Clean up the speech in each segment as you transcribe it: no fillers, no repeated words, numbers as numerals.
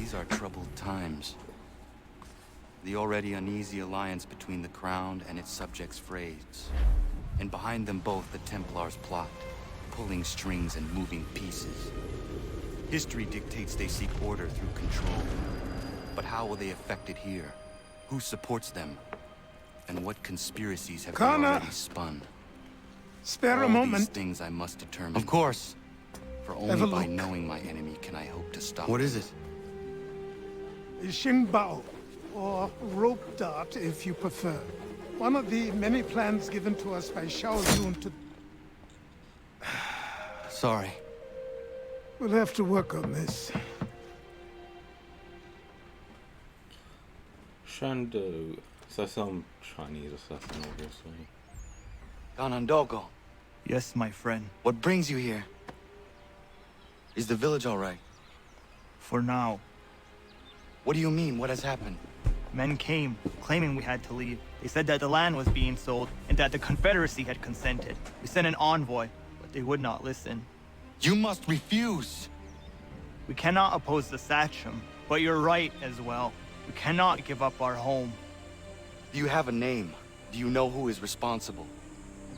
These are troubled times. The already uneasy alliance between the Crown and its subjects frays. And behind them both the Templars plot, pulling strings and moving pieces. History dictates they seek order through control. But how will they affect it here? Who supports them? And what conspiracies have they already spun? Spare a All moment. these things I must determine. Of course. For only by knowing my enemy can I hope to stop. What is it? Xingbao, or rope dart if you prefer. One of the many plans given to us by Xiao Zun to... Sorry. We'll have to work on this. Shando. So some Chinese assassin, obviously. Ganondogo, Yes, my friend. what brings you here? Is the village all right? For now. What do you mean? What has happened? Men came, claiming we had to leave. They said that the land was being sold, and that the Confederacy had consented. We sent an envoy, but they would not listen. You must refuse! We cannot oppose the Sachem, but you're right as well. We cannot give up our home. Do you have a name? Do you know who is responsible?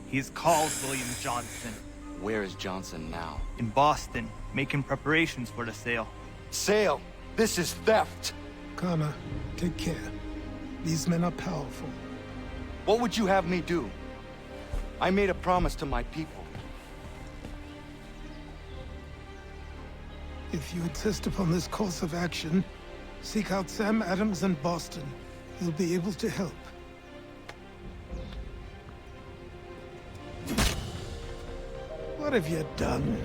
He's called William Johnson. Where is Johnson now? In Boston, making preparations for the sale. Sale! This is theft! Kana, take care. These men are powerful. What would you have me do? I made a promise to my people. If you insist upon this course of action, seek out Sam Adams in Boston. He'll be able to help. What have you done?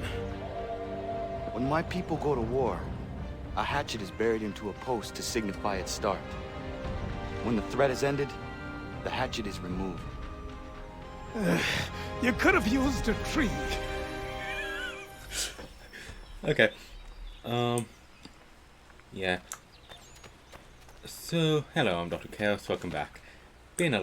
When my people go to war, a hatchet is buried into a post to signify its start. When the threat is ended, the hatchet is removed. You could have used a tree. Okay. Yeah. So, hello, I'm Dr. Chaos, welcome back. When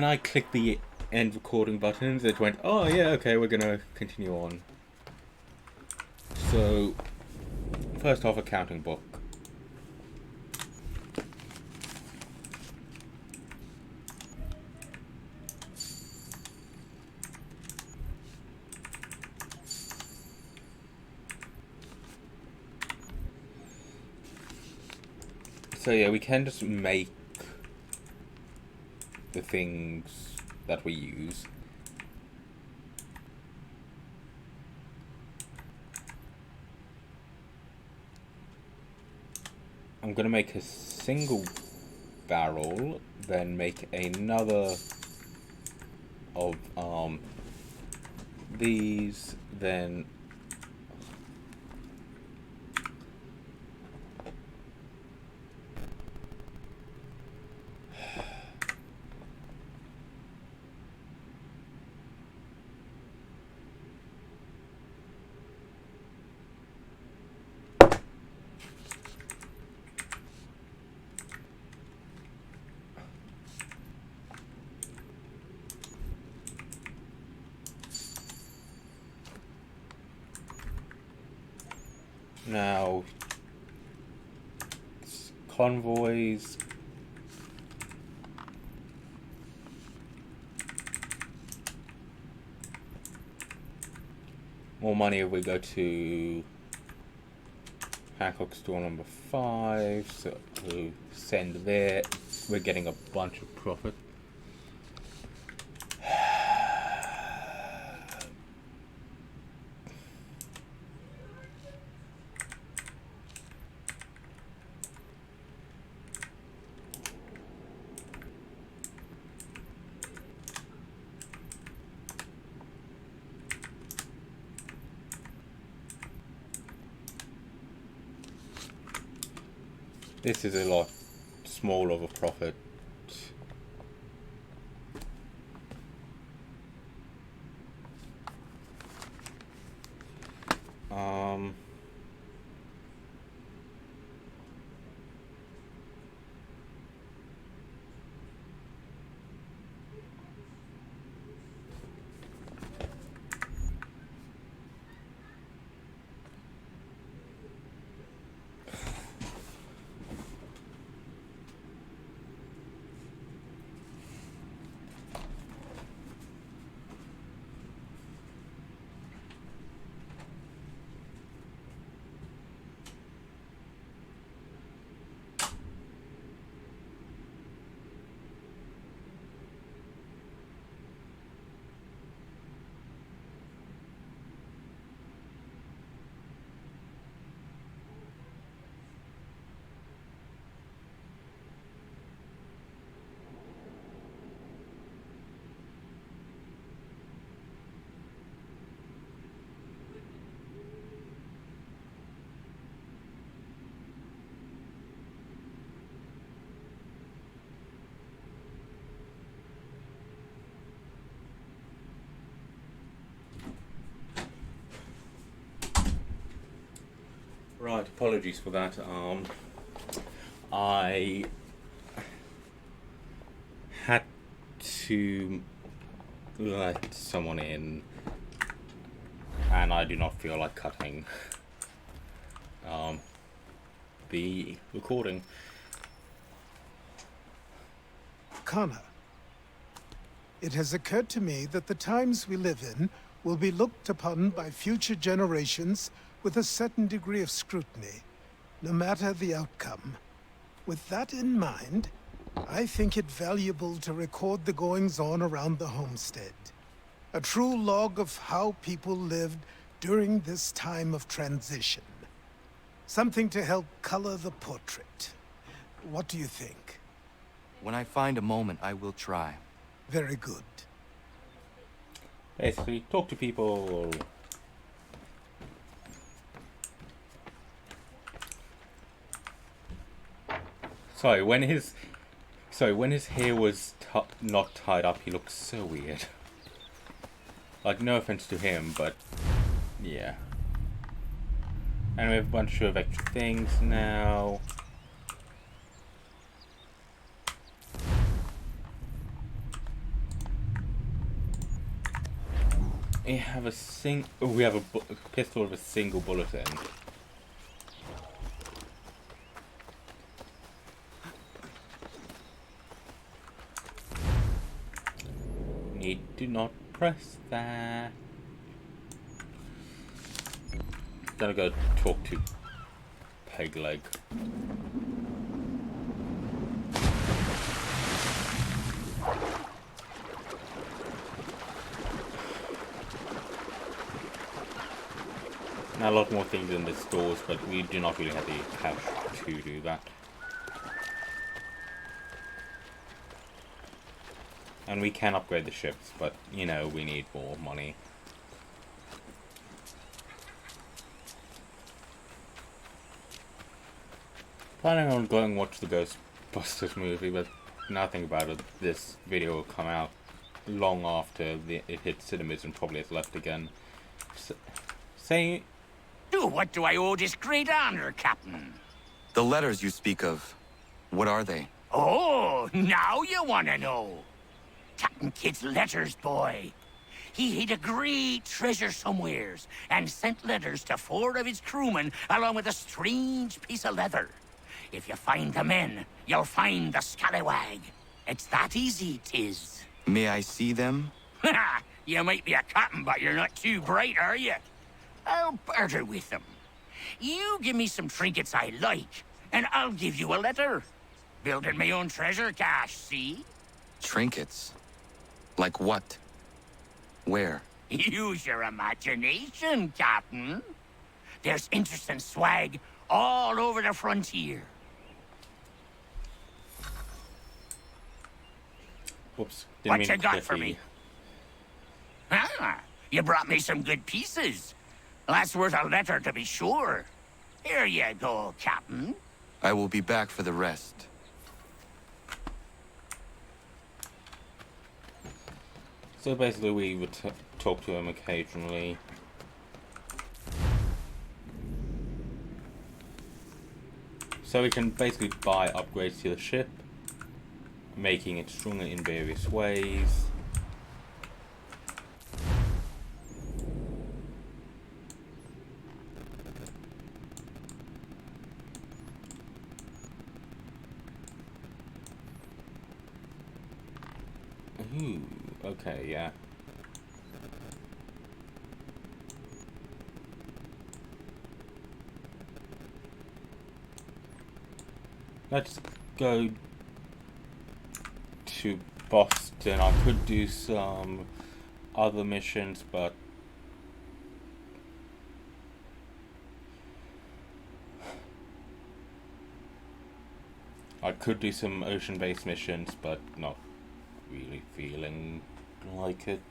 I clicked the end recording buttons, it went, oh yeah, okay, we're gonna continue on. So, first off, accounting book. So yeah, we can just make the things that we use. I'm gonna make a single barrel, then make another of these, then now convoys. More money if we go to Hancock store number 5, so we send there. We're getting a bunch of profit. This is a lot smaller of a profit. Right, apologies for that. I had to let someone in, and I do not feel like cutting the recording. Connor, it has occurred to me that the times we live in will be looked upon by future generations with a certain degree of scrutiny, no matter the outcome. With that in mind, I think it valuable to record the goings-on around the homestead. A true log of how people lived during this time of transition. Something to help color the portrait. What do you think? When I find a moment, I will try. Very good. Basically, talk to people. Sorry, when his hair was not tied up, he looked so weird. Like, no offense to him, but yeah. And we have a bunch of extra things now. We have a pistol with a single bullet in. Need to not press that. Gonna go talk to Peg Leg. Now, a lot more things in the stores, but we do not really have the cash to do that. And we can upgrade the ships, but, you know, we need more money. Planning on going watch the Ghostbusters movie, but now think about it, this video will come out long after it hits cinemas and probably has left again. What do I owe this great honor, Captain? The letters you speak of, what are they? Oh, now you want to know. Captain Kidd's letters, boy. He hid a great treasure somewheres and sent letters to 4 of his crewmen along with a strange piece of leather. If you find the men, you'll find the scallywag. It's that easy, 'tis. May I see them? You might be a captain, but you're not too bright, are you? I'll barter with them. You give me some trinkets I like, and I'll give you a letter. Building my own treasure cache, see? Trinkets? Like what? Where? Use your imagination, Captain. There's interesting swag all over the frontier. Whoops. What you got for me? Ah, you brought me some good pieces. That's worth a letter to be sure. Here you go, Captain. I will be back for the rest. So basically we would talk to him occasionally. So we can basically buy upgrades to the ship, making it stronger in various ways. Ooh, okay, yeah. Let's go to Boston. I could do some other missions, but I could do some ocean-based missions, but not really feeling like it.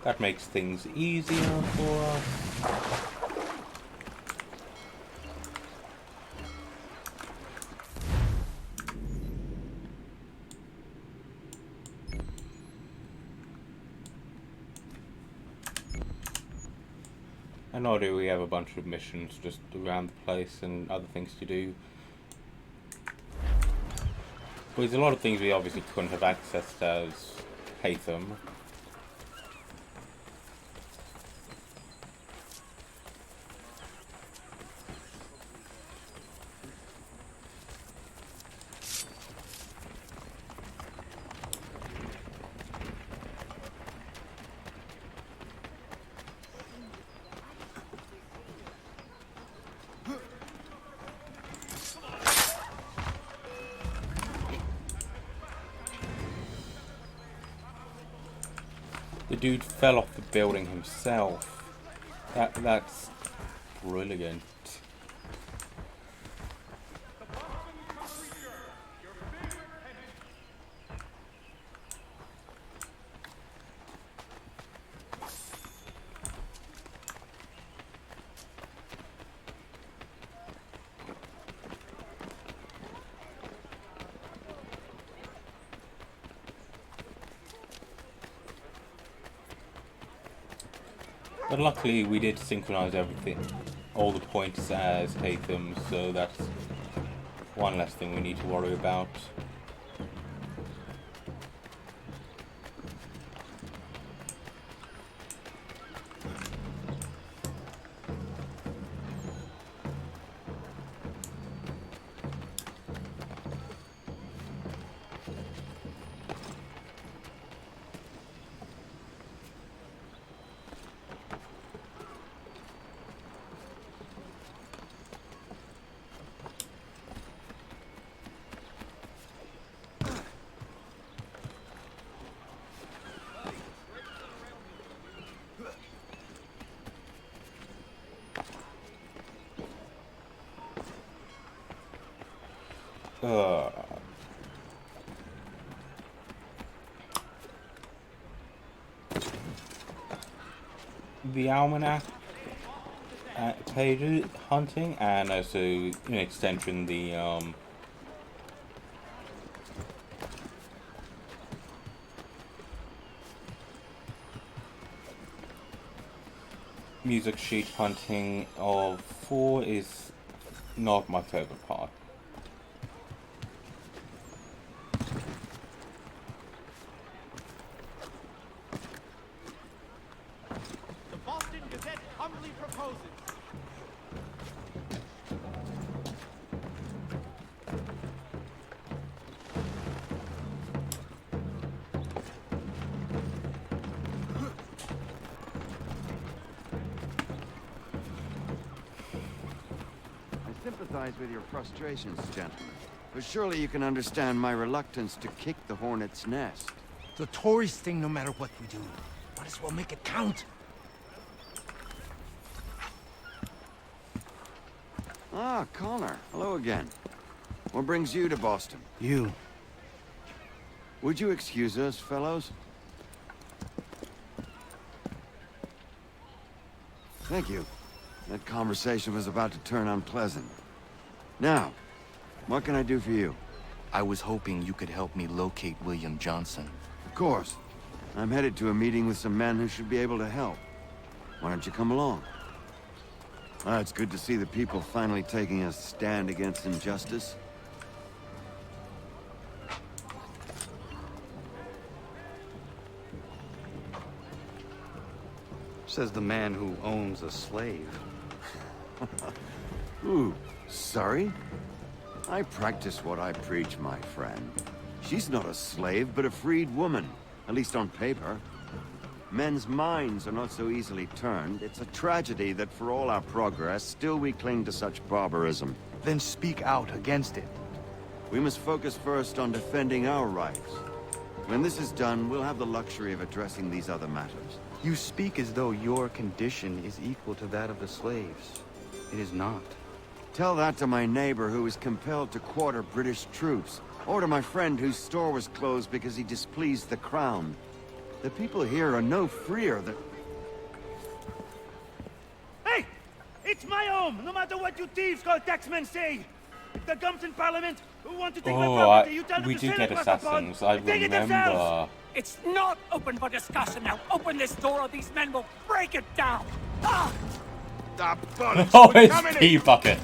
That makes things easier for us. And already we have a bunch of missions just around the place and other things to do. But there's a lot of things we obviously couldn't have accessed as Hatham. The dude fell off the building himself. That's brilliant. But luckily we did synchronize everything, all the points as Hatham, so that's one less thing we need to worry about. The almanac page hunting, and also in extension the music sheet hunting of 4 is not my favorite part. With your frustrations, gentlemen, but surely you can understand my reluctance to kick the hornet's nest. It's a tourist thing no matter what we do. Might as well make it count. Ah, Connor. Hello again. What brings you to Boston? You. Would you excuse us, fellows? Thank you. That conversation was about to turn unpleasant. Now, what can I do for you? I was hoping you could help me locate William Johnson. Of course. I'm headed to a meeting with some men who should be able to help. Why don't you come along? It's good to see the people finally taking a stand against injustice. Says the man who owns a slave. Ooh, sorry? I practice what I preach, my friend. She's not a slave, but a freed woman, at least on paper. Men's minds are not so easily turned. It's a tragedy that for all our progress, still we cling to such barbarism. Then speak out against it. We must focus first on defending our rights. When this is done, we'll have the luxury of addressing these other matters. You speak as though your condition is equal to that of the slaves. It is not. Tell that to my neighbor who was compelled to quarter British troops, or to my friend whose store was closed because he displeased the crown. The people here are no freer than... Hey! It's my home, no matter what you thieves called taxmen say! If the gums in Parliament who want to take my property, you tell them we to do sell get it for assassins. I Take it themselves! remember. It's not open for discussion now. Open this door or these men will break it down. Ah! Oh, it's pea bucket.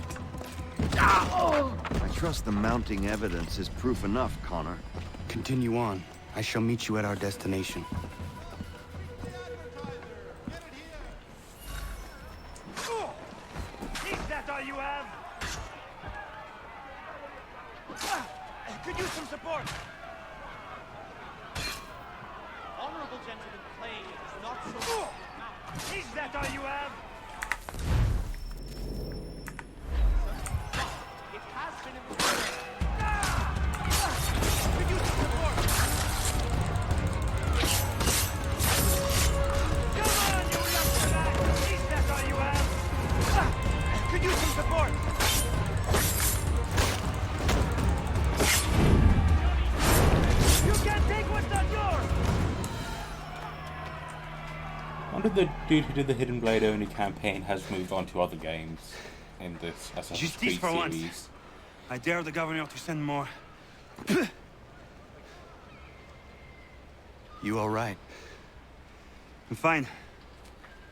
I trust the mounting evidence is proof enough, Connor. Continue on. I shall meet you at our destination. Is that all you have? Could use some support. Honorable gentlemen, playing is not so... Is that all you have? It has been in the... Could use some support. Come on, you lumberjack! Is that all you have? Could use some support. You can't take what's not yours! I wonder if the dude who did the Hidden Blade only campaign has moved on to other games in this Assassin's Justice Creed for once. series. I dare the governor to send more. You all right? I'm fine.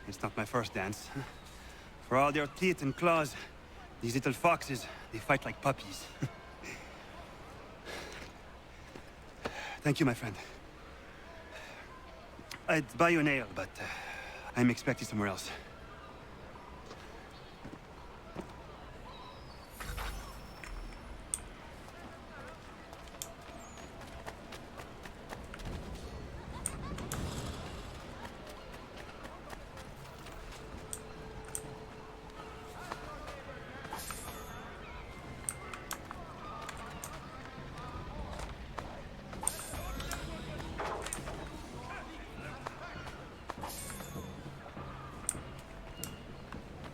It's not my first dance. For all their teeth and claws, these little foxes, they fight like puppies. Thank you, my friend. I'd buy you an ale, but I'm expected somewhere else.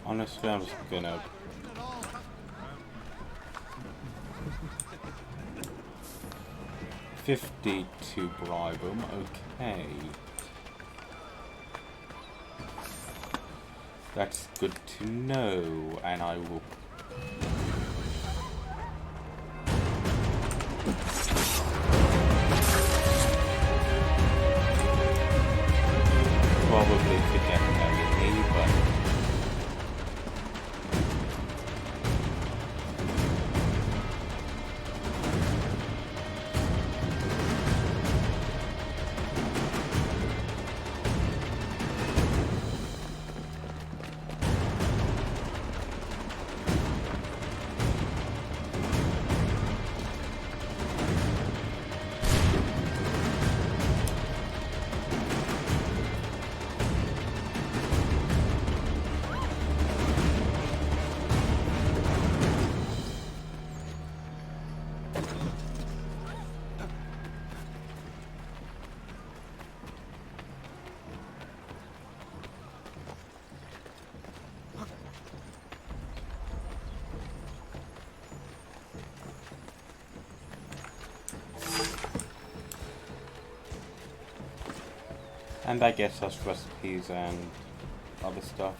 Honestly, I'm just gonna... $50 to bribe him, okay. That's good to know, and I will... probably forget knowing me, but... And I guess us recipes and other stuff.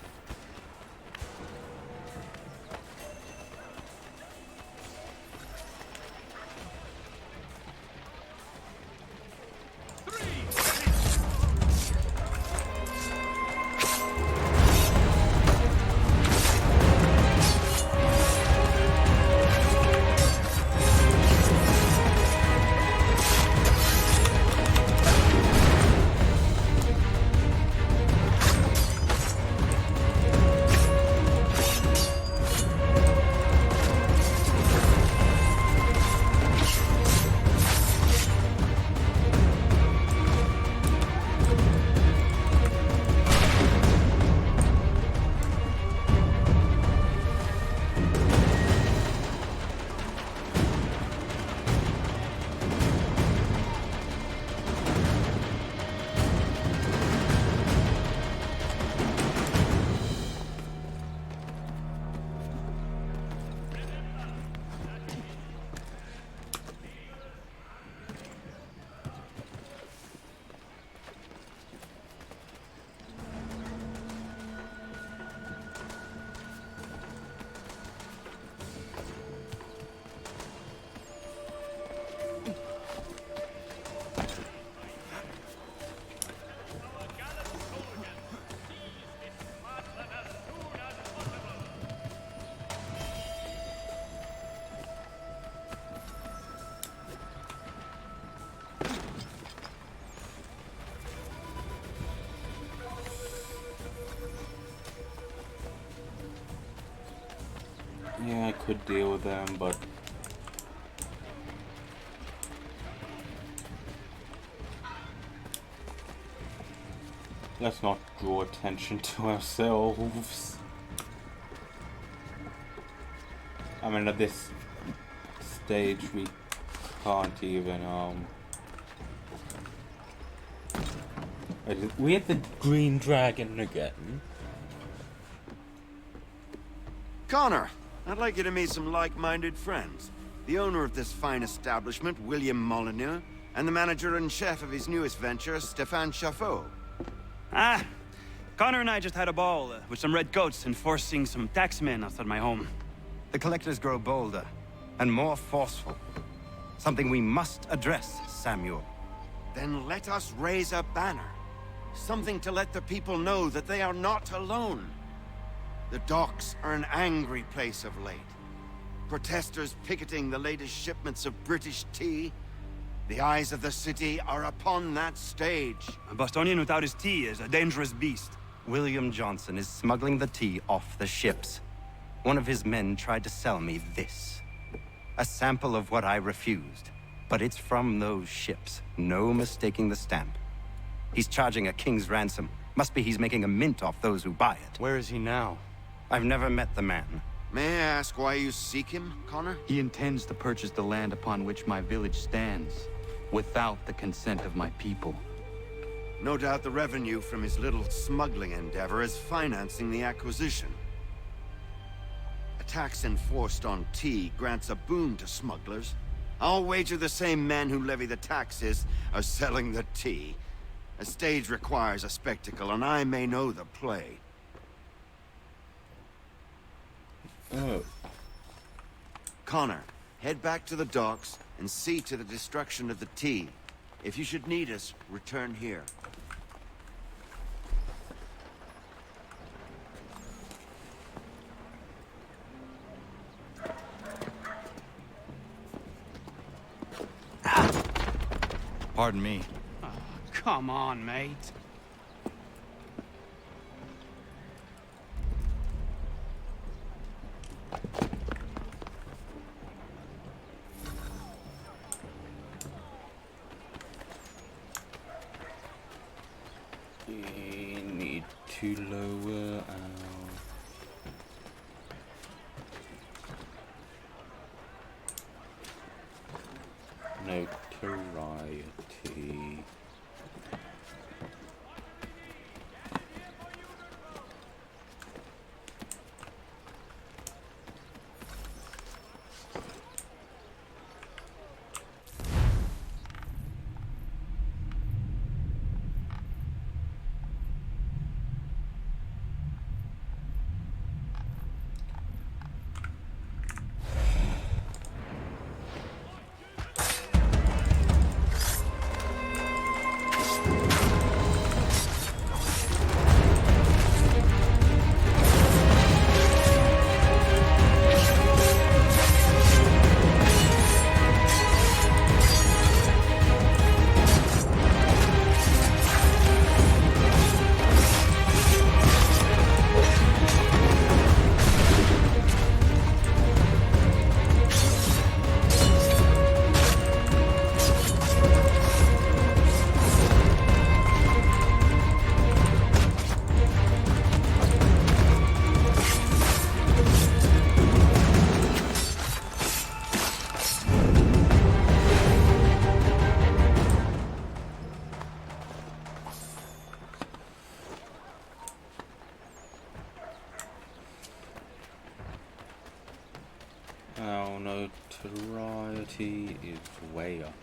could deal with them, but let's not draw attention to ourselves. I mean, at this stage, we can't even, we had the green dragon again. Connor, I'd like you to meet some like-minded friends. The owner of this fine establishment, William Molyneux, and the manager and chef of his newest venture, Stéphane Chaffeau. Ah, Connor and I just had a ball with some red coats enforcing some taxmen outside my home. The collectors grow bolder and more forceful. Something we must address, Samuel. Then let us raise a banner. Something to let the people know that they are not alone. The docks are an angry place of late. Protesters picketing the latest shipments of British tea. The eyes of the city are upon that stage. A Bostonian without his tea is a dangerous beast. William Johnson is smuggling the tea off the ships. One of his men tried to sell me this. A sample of what I refused. But it's from those ships. No mistaking the stamp. He's charging a king's ransom. Must be he's making a mint off those who buy it. Where is he now? I've never met the man. May I ask why you seek him, Connor? He intends to purchase the land upon which my village stands, without the consent of my people. No doubt the revenue from his little smuggling endeavor is financing the acquisition. A tax enforced on tea grants a boon to smugglers. I'll wager the same men who levy the taxes are selling the tea. A stage requires a spectacle, and I may know the play. Oh. Connor, head back to the docks and see to the destruction of the tea. If you should need us, return here. Pardon me. Come on, mate. We need to lower our... notoriety. Our notoriety is way up.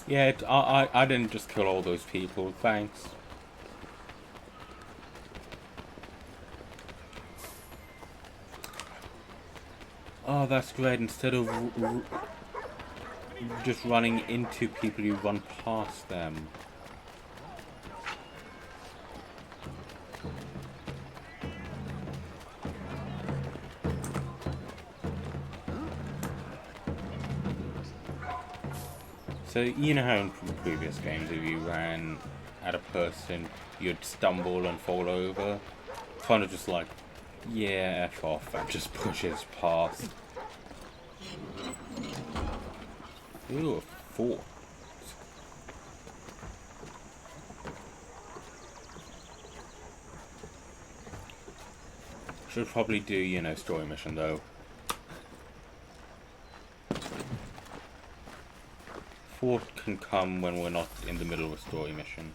Yeah, I didn't just kill all those people, thanks. Oh, that's great. Instead of just running into people, you run past them. So, you know how in previous games, if you ran at a person, you'd stumble and fall over? Kind of just like, yeah, F off, and just pushes past. Ooh, a fort. Should probably do, you know, story mission though. Fort can come when we're not in the middle of a story mission.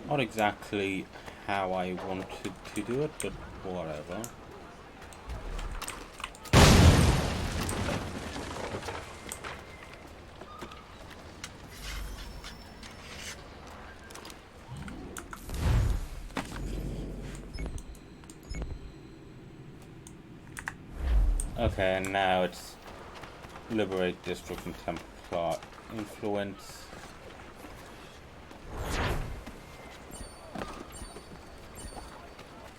Not exactly how I wanted to do it, but whatever. Okay, and now it's liberate district and Templar influence.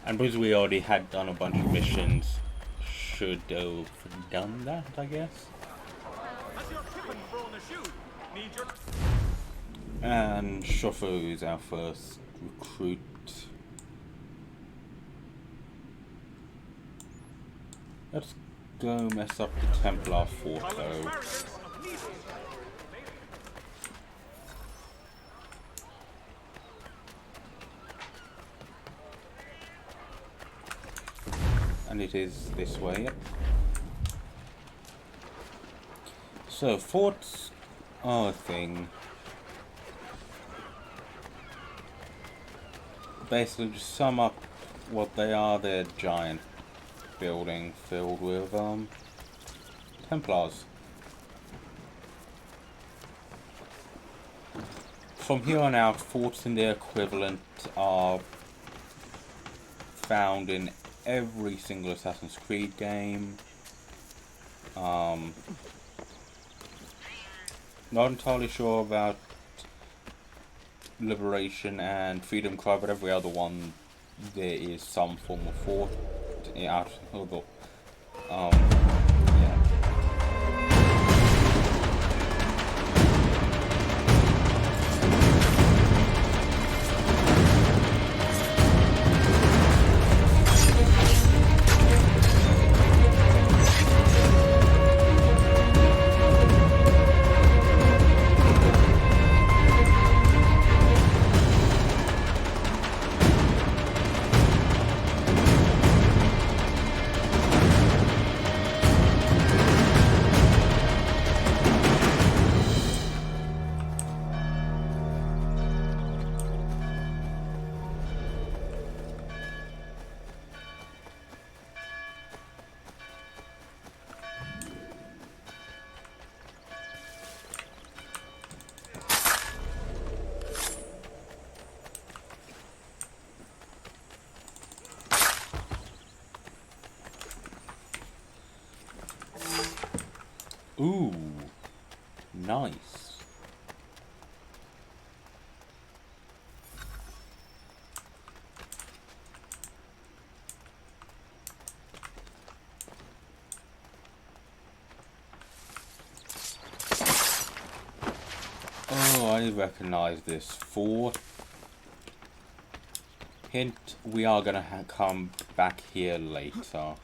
And because we already had done a bunch of missions, should have done that, I guess. And Shofu is our first recruit. Let's go mess up the Templar fort though. And it is this way, yep. So, forts are a thing. Basically, just sum up what they are. They're giant building filled with Templars. From here on out, forts and their equivalent are found in every single Assassin's Creed game. Not entirely sure about Liberation and Freedom Cry, but every other one there is some form of fort out of the yeah. Ooh, nice. Oh, I recognize this fort. Hint, we are gonna come back here later.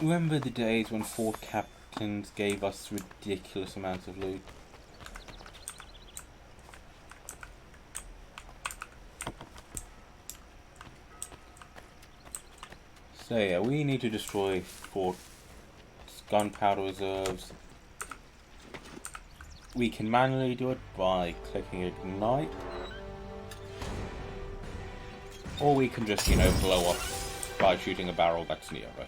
Remember the days when fort captains gave us ridiculous amounts of loot? So yeah, we need to destroy fort's gunpowder reserves. We can manually do it by clicking ignite. Or we can just, you know, blow up by shooting a barrel that's near it.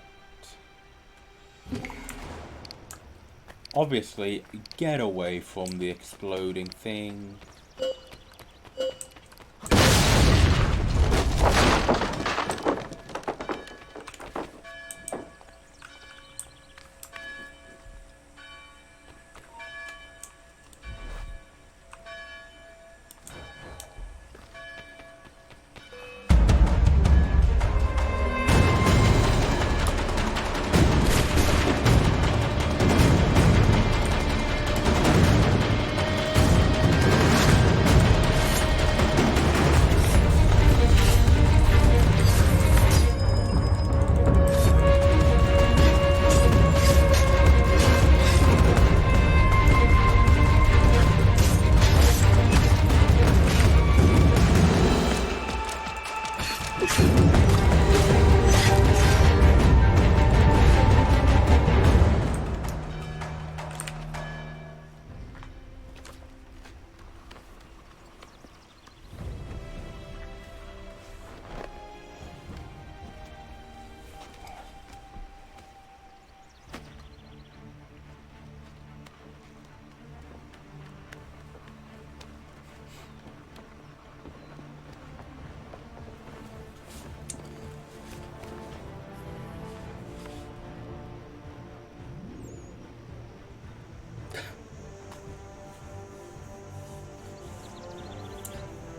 Obviously, get away from the exploding thing.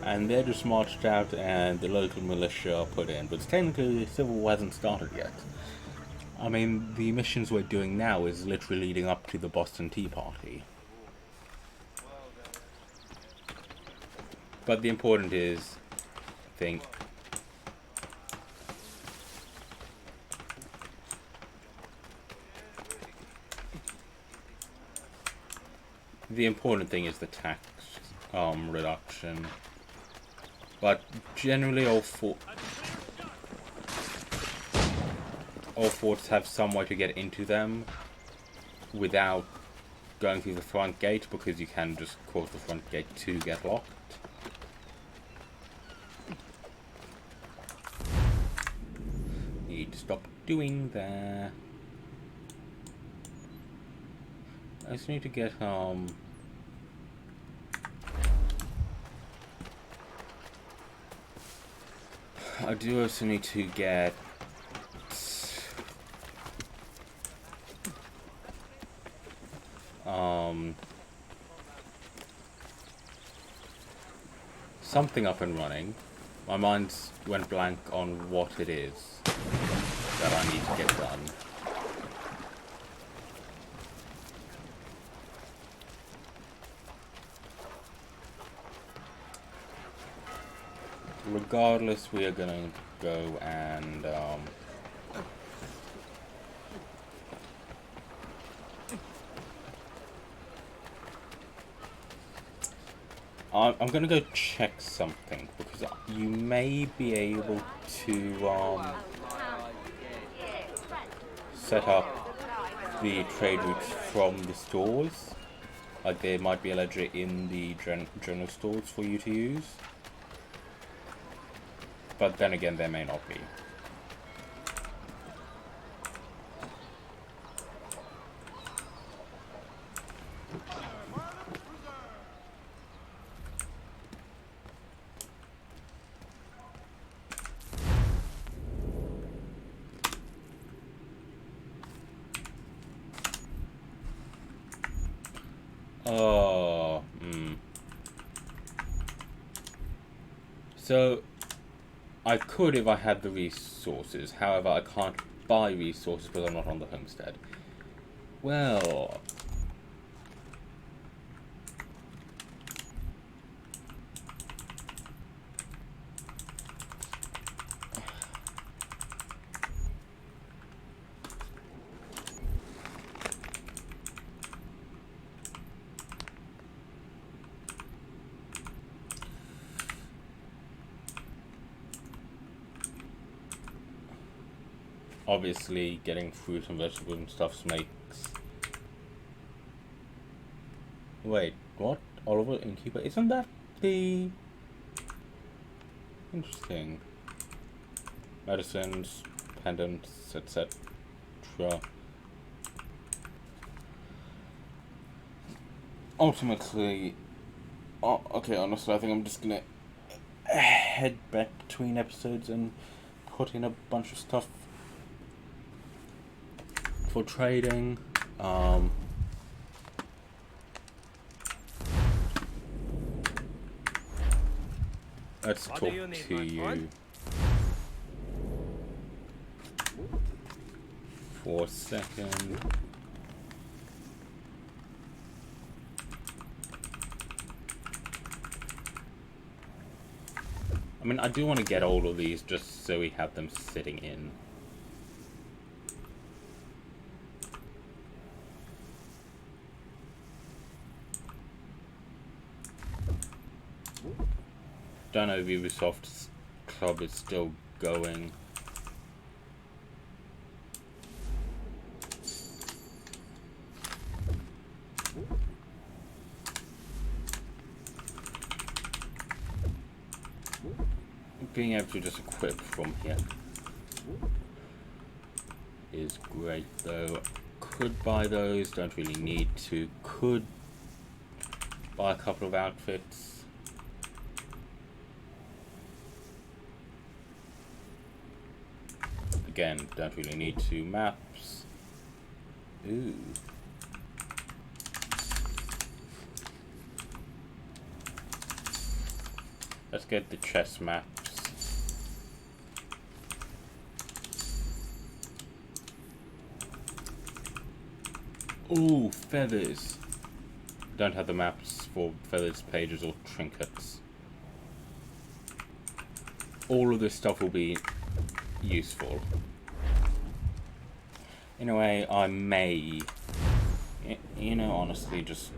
And they're just marched out and the local militia are put in. But technically the civil war hasn't started yet. I mean, the missions we're doing now is literally leading up to the Boston Tea Party. But the important is, I think, the important thing is the tax reduction. But generally all forts have some way to get into them without going through the front gate, because you can just cause the front gate to get locked. Need to stop doing that. I just need to get I do also need to get something up and running. My mind went blank on what it is that I need to get done. Regardless, we are gonna go and I'm gonna go check something because you may be able to set up the trade routes from the stores. Like there might be a ledger in the general stores for you to use, but then again there may not be. So, I could if I had the resources, however I can't buy resources because I'm not on the homestead. Well... Obviously, getting fruit and vegetables and stuff makes... Wait, what? Oliver Innkeeper? Isn't that the... Interesting. Medicines, pendants, etc. Ultimately... Oh, okay, honestly, I think I'm just gonna head back between episodes and put in a bunch of stuff for trading. Let's talk to you for a second. I mean, I do want to get all of these just so we have them sitting in. Don't know if Ubisoft's club is still going. Being able to just equip from here is great though. Could buy those, don't really need to. Could buy a couple of outfits. Again, don't really need to. Maps. Ooh. Let's get the chess maps. Ooh, feathers. Don't have the maps for feathers, pages, or trinkets. All of this stuff will be useful. In a way, I may, you know, honestly, just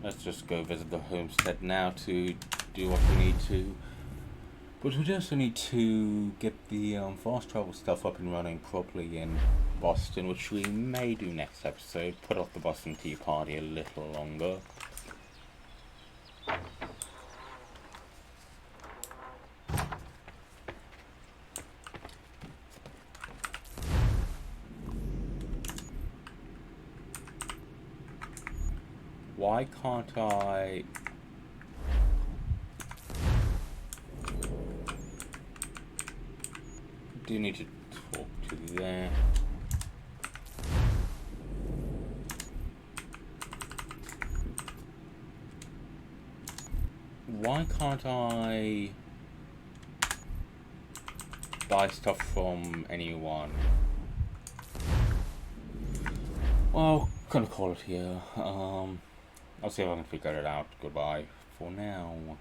let's just go visit the homestead now to do what we need to. But we also need to get the fast travel stuff up and running properly in Boston, which we may do next episode. Put off the Boston Tea Party a little longer. Why can't I... Do need to talk to there. Why can't I buy stuff from anyone? Well, gonna call it here. I'll see if I can figure it out. Goodbye for now.